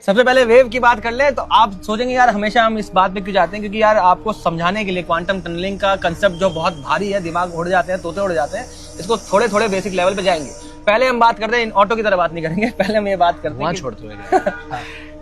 सबसे पहले वेव की बात कर ले तो आप सोचेंगे यार हमेशा हम इस बात पे क्यों जाते हैं, क्योंकि यार आपको समझाने के लिए क्वांटम टनलिंग का कंसेप्ट जो बहुत भारी है, दिमाग उड़ जाते हैं, तोते उड़ जाते हैं, इसको थोड़े थोड़े बेसिक लेवल पे जाएंगे। पहले हम बात करते हैं, ऑटो की तरह बात नहीं करेंगे, पहले हम ये बात करते हैं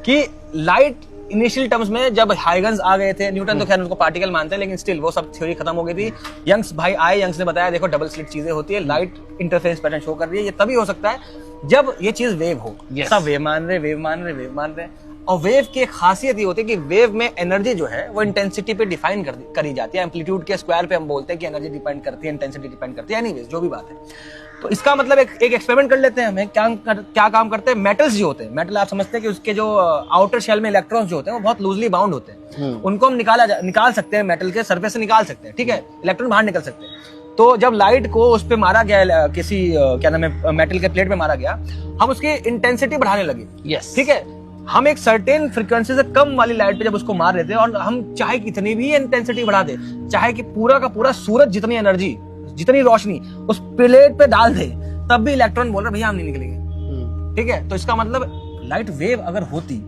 कि लाइट इनिशियल टर्म्स में जब हाइगन्स आ गए थे, न्यूटन तो खैर उनको पार्टिकल मानते हैं, लेकिन स्टिल वो सब थ्योरी खत्म हो गई थी। यंग्स भाई आए, यंग्स ने बताया देखो डबल स्लिट चीजें होती है, लाइट इंटरफेरेंस पैटर्न शो कर रही है, ये तभी हो सकता है जब ये चीज वेव हो। सब वेव मान रहे। और वेव की एक खासियत ये होती है कि वेव में एनर्जी जो है वो इंटेंसिटी पे डिफाइन करी जाती है, एम्पलीट्यूड के स्क्वायर पे हम बोलते हैं कि एनर्जी डिपेंड करती है, इंटेंसिटी डिपेंड करती है, एनीवेज जो भी बात है। तो इसका मतलब एक एक्सपेरिमेंट कर लेते हैं। हमें क्या काम करते हैं, मेटल्स जो होते हैं, मेटल आप समझते हैं कि उसके जो आउटर शेल में इलेक्ट्रॉन्स जो होते हैं वो बहुत लूजली बाउंड होते हैं, उनको हम निकाल सकते हैं, मेटल के सरफेस से निकाल सकते हैं, ठीक है, इलेक्ट्रॉन बाहर निकल सकते हैं। तो जब लाइट को उस पे मारा गया, किसी क्या नाम है, मेटल के प्लेट पे मारा गया, हम उसकी इंटेंसिटी बढ़ाने लगे, ठीक है। हम एक सर्टेन फ्रीक्वेंसी से कम वाली लाइट पे जब उसको मार रहे थे, और हम चाहे कितनी भी इंटेंसिटी बढ़ा दे, चाहे कि पूरा का पूरा सूरज जितनी एनर्जी, जितनी रोशनी उस प्लेट पे डाल दे, तब भी इलेक्ट्रॉन बोल रहे भैया हम नहीं निकलेंगे, ठीक है। तो इसका मतलब लाइट वेव अगर होती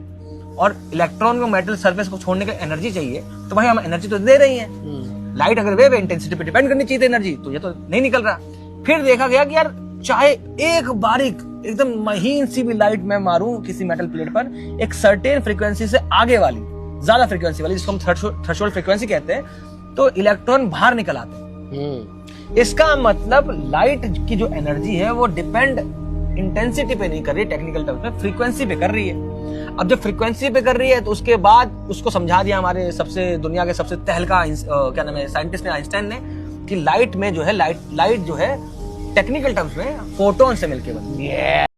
और इलेक्ट्रॉन को मेटल सरफेस को छोड़ने के एनर्जी चाहिए, तो भाई हम एनर्जी तो दे रही है। लाइट अगर वेव है, इंटेंसिटी पे डिपेंड करनी चाहिए एनर्जी, तो ये तो नहीं निकल रहा। फिर देखा गया कि यार चाहे एक बारीक एकदम महीन सी भी लाइट मैं मारूं किसी मेटल प्लेट पर, एक सर्टेन फ्रीक्वेंसी से आगे वाली, ज्यादा फ्रीक्वेंसी वाली, जिसको हम थ्रेशोल्ड फ्रीक्वेंसी कहते हैं, तो इलेक्ट्रॉन बाहर निकल आते हैं। इसका मतलब लाइट की जो एनर्जी है वो डिपेंड इंटेंसिटी पे नहीं कर रही, टेक्निकल टर्म्स में फ्रीक्वेंसी पे कर रही है। अब जब फ्रीक्वेंसी पे कर रही है तो उसके बाद उसको समझा दिया हमारे दुनिया के सबसे तहलका क्या नाम है साइंटिस्ट ने, आइंस्टाइन ने, कि लाइट में जो है लाइट जो है टेक्निकल टर्म्स में फोटोन से मिलकर बनती है।